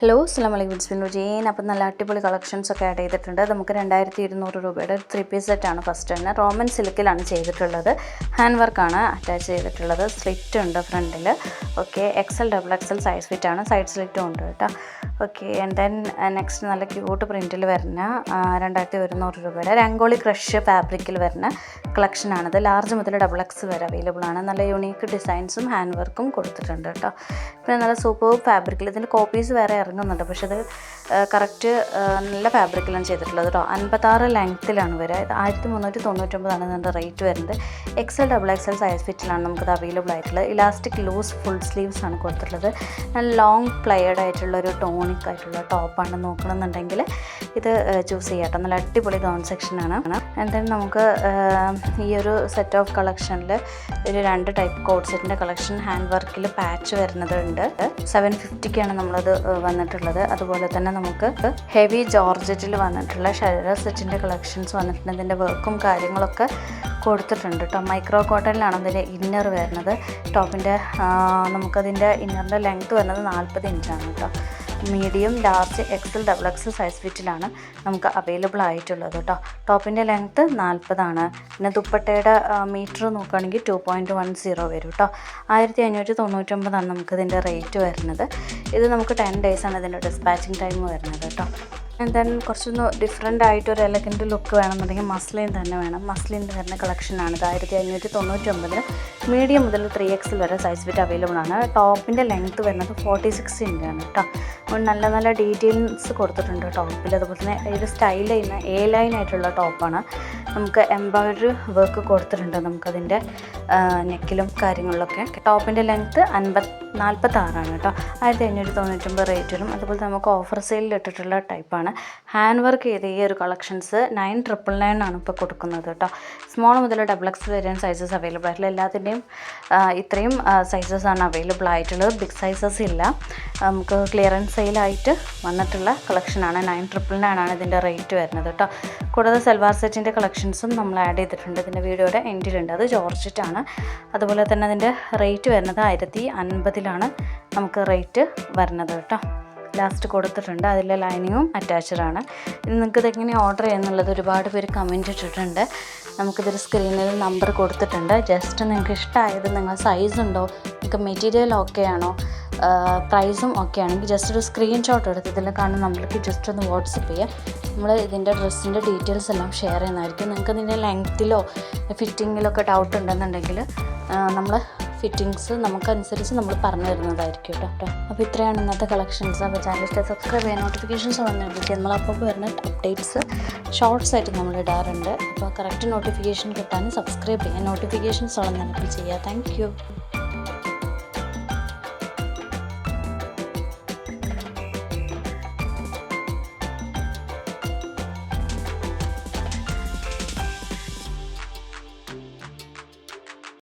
Hello അസ്സലാമലൈക്കും ബിസ്മിൻ ജെയിൻ. അപ്പം നല്ല അടിപൊളി കളക്ഷൻസ് ഒക്കെ ആഡ് ചെയ്തിട്ടുണ്ട്. നമുക്ക് 2200 രൂപയുടെ ഒരു 3 പീസ് സെറ്റാണ് ഫസ്റ്റ് തന്നെ. റോമൻ സിൽക്കിലാണ് ചെയ്തിട്ടുള്ളത്. ഹാൻഡ് വർക്കാണ് അറ്റാച്ച് ചെയ്തിട്ടുള്ളത്. സ്ലിറ്റ് ഉണ്ട് ഫ്രണ്ടിൽ. ഓക്കെ, XL, XXL സൈസ് ഫിറ്റാണ്. സൈഡ് സ്ലിറ്റും ഉണ്ട് കേട്ടോ. ഓക്കെ, ആൻഡ് ദെൻ നെക്സ്റ്റ് നല്ല ക്യൂട്ട് പ്രിൻറ്റിൽ വരുന്ന 2100 രൂപയുടെ രംഗോളി ക്രഷ് ഫാബ്രിക്കിൽ വരുന്ന കളക്ഷനാണിത്. ലാർജ് മുതൽ XXL വരെ അവൈലബിൾ ആണ്. നല്ല യൂണീക്ക് ഡിസൈൻസും ഹാൻഡ് വർക്കും കൊടുത്തിട്ടുണ്ട് കേട്ടോ. പിന്നെ നല്ല സൂപ്പർ ഫാബ്രിക്കിൽ ഇതിൻ്റെ കോപ്പീസ് വേറെ ഇറങ്ങുന്നുണ്ട്, പക്ഷെ അത് കറക്റ്റ് നല്ല ഫാബ്രിക്കിലാണ് ചെയ്തിട്ടുള്ളത് കേട്ടോ. 56 ലെങ്ത്തിലാണ് വരിക. ഇത് 1399 ഇതിൻ്റെ റേറ്റ് വരുന്നത്. XL സൈസ് ഫിറ്റിലാണ് നമുക്കത് അവൈലബിൾ ആയിട്ടുള്ളത്. ഇലാസ്റ്റിക് ലൂസ് ഫുൾ സ്ലീവ്സ് ആണ് കൊടുത്തിട്ടുള്ളത്. നല്ല ലോങ് പ്ലെയർഡ് ആയിട്ടുള്ള ഒരു ടോണിക് ആയിട്ടുള്ള ടോപ്പാണ് നോക്കണമെന്നുണ്ടെങ്കിൽ ഇത് ചൂസ് ചെയ്യാം കേട്ടോ. നല്ല അടിപൊളി ഗൗൺ സെക്ഷനാണ്. എന്തായാലും നമുക്ക് ഈ ഒരു സെറ്റ് ഓഫ് കളക്ഷനിൽ ഒരു 2 ടൈപ്പ് കോഡ് സെറ്റിൻ്റെ കളക്ഷൻ ഹാൻഡ് വർക്കിൽ പാച്ച് വരുന്നതുണ്ട്. 750ക്കാണ് നമ്മളത് വന്നിട്ടുള്ളത്. അതുപോലെ തന്നെ നമുക്ക് ഹെവി ജോർജറ്റിൽ വന്നിട്ടുള്ള ഷരറ സെറ്റിൻ്റെ കളക്ഷൻസ് വന്നിട്ടുണ്ട്. ഇതിൻ്റെ വർക്കും കാര്യങ്ങളൊക്കെ കൊടുത്തിട്ടുണ്ട് കേട്ടോ. മൈക്രോ കോട്ടണിലാണ് അതിൻ്റെ ഇന്നർ വരുന്നത്. ടോപ്പിൻ്റെ നമുക്കതിൻ്റെ ഇന്നറിൻ്റെ ലെങ്ത്ത് വരുന്നത് 40 ഇഞ്ചാണ് കേട്ടോ. മീഡിയം, ലാർജ്, XL സൈസ് ഫിറ്റിലാണ് നമുക്ക് അവൈലബിൾ ആയിട്ടുള്ളത് കേട്ടോ. ടോപ്പിൻ്റെ ലെങ്ത്ത് 40 ആണ്. പിന്നെ ദുപ്പട്ടയുടെ മീറ്റർ നോക്കുകയാണെങ്കിൽ 2.10 വരും കേട്ടോ. 1599 നമുക്കിതിൻ്റെ റേറ്റ് വരുന്നത്. ഇത് നമുക്ക് 10 days ആണ് ഇതിൻ്റെ ഡിസ്പാച്ചിങ് ടൈം വരുന്നത് കേട്ടോ. ദെൻ കുറച്ചൊന്ന് ഡിഫറെൻ്റ് ആയിട്ട് ഒരു എലഗൻറ്റ് ലുക്ക് വേണമെന്നുണ്ടെങ്കിൽ മസ്ലിൻ തന്നെ വേണം. മസ്ലിൻ്റെ വരുന്ന കളക്ഷനാണിത്. 1599 മീഡിയം മുതൽ 3XL വരെ സൈസ് ഫിറ്റ് അവൈലബിൾ ആണ്. ടോപ്പിൻ്റെ ലെങ്ത്ത് വരുന്നത് 46 ഇഞ്ചാണ് കേട്ടോ. നല്ല നല്ല ഡീറ്റെയിൽസ് കൊടുത്തിട്ടുണ്ട് ടോപ്പിൽ. അതുപോലെ തന്നെ ഇത് സ്റ്റൈൽ ചെയ്യുന്ന ലൈൻ ആയിട്ടുള്ള ടോപ്പാണ്. നമുക്ക് എംബ്രോയിഡറി വർക്ക് കൊടുത്തിട്ടുണ്ട് നമുക്കതിൻ്റെ നെക്കിലും കാര്യങ്ങളിലൊക്കെ. ടോപ്പിൻ്റെ ലെങ്ത്ത് 46 കേട്ടോ. 1599 റേറ്റ് വരും. അതുപോലെ നമുക്ക് ഓഫർ സെയിലിൽ ഇട്ടിട്ടുള്ള ടൈപ്പാണ്. ഹാൻഡ് വർക്ക് ചെയ്ത ഈ ഒരു കളക്ഷൻസ് 9999 ആണ് ഇപ്പോൾ കൊടുക്കുന്നത് കേട്ടോ. സ്മോൾ മുതൽ XXL വരെ സൈസസ് അവൈലബിൾ ആയിട്ടുള്ള എല്ലാത്തിൻ്റെയും ഇത്രയും സൈസസ് ആണ് അവൈലബിൾ ആയിട്ടുള്ളത്. ബിഗ് സൈസസ് ഇല്ല. നമുക്ക് ക്ലിയറൻസ് സെയിലായിട്ട് വന്നിട്ടുള്ള കളക്ഷനാണ്. 9999 ആണ് ഇതിൻ്റെ റേറ്റ് വരുന്നത് കേട്ടോ. കൂടാതെ സൽവാർ സെറ്റിൻ്റെ കളക്ഷൻസും നമ്മൾ ആഡ് ചെയ്തിട്ടുണ്ട്. ഇതിൻ്റെ വീഡിയോയുടെ എൻഡിലുണ്ട്. അത് ജോർജറ്റാണ്. അതുപോലെ തന്നെ അതിൻ്റെ റേറ്റ് വരുന്നത് 1050 നമുക്ക് റേറ്റ് വരുന്നത് കേട്ടോ. ലാസ്റ്റ് കൊടുത്തിട്ടുണ്ട്. അതിലെ ലൈനിങ്ങും അറ്റാച്ചഡാണ്. ഇത് നിങ്ങൾക്ക് ഇതെങ്ങനെ ഓർഡർ ചെയ്യുന്നുള്ളത് ഒരുപാട് പേര് കമൻറ്റ് ഇട്ടിട്ടുണ്ട്. നമുക്കിതൊരു സ്ക്രീനിൽ നമ്പർ കൊടുത്തിട്ടുണ്ട്. ജസ്റ്റ് നിങ്ങൾക്ക് ഇഷ്ടമായത് നിങ്ങൾ സൈസ് ഉണ്ടോ, നിങ്ങൾക്ക് മെറ്റീരിയൽ ഓക്കെ ആണോ, പ്രൈസും ഓക്കെ ആണെങ്കിൽ ജസ്റ്റ് ഒരു സ്ക്രീൻഷോട്ട് എടുത്ത് ഇതിൽ കാണുന്ന നമ്മൾക്ക് ജസ്റ്റ് ഒന്ന് വാട്സപ്പ് ചെയ്യാം. നമ്മൾ ഇതിൻ്റെ ഡ്രസ്സിൻ്റെ ഡീറ്റെയിൽസ് എല്ലാം ഷെയർ ചെയ്യുന്നതായിരിക്കും. നിങ്ങൾക്ക് ഇതിൻ്റെ ലെങ്ത്തിലോ ഫിറ്റിങ്ങിലൊക്കെ ഡൗട്ട് ഉണ്ടെന്നുണ്ടെങ്കിൽ നമ്മൾ ഫിറ്റിങ്സ് നമുക്കനുസരിച്ച് നമ്മൾ പറഞ്ഞു തരുന്നതായിരിക്കും കേട്ടോ. അപ്പോൾ ഇത്രയാണ് ഇന്നത്തെ കളക്ഷൻസ്. അപ്പോൾ ചാനൽ സബ്സ്ക്രൈബ് ചെയ്യാൻ നോട്ടിഫിക്കേഷൻസ് വന്നിരിക്കും. നമ്മളപ്പോൾ വരുന്ന അപ്ഡേറ്റ്സ് ഷോർട്സ് ആയിട്ട് നമ്മൾ ഇടാറുണ്ട്. അപ്പോൾ കറക്റ്റ് നോട്ടിഫിക്കേഷൻ കിട്ടാൻ സബ്സ്ക്രൈബ് ചെയ്യാൻ നോട്ടിഫിക്കേഷൻസ് ഉള്ള നമുക്ക് ചെയ്യാം. Thank you.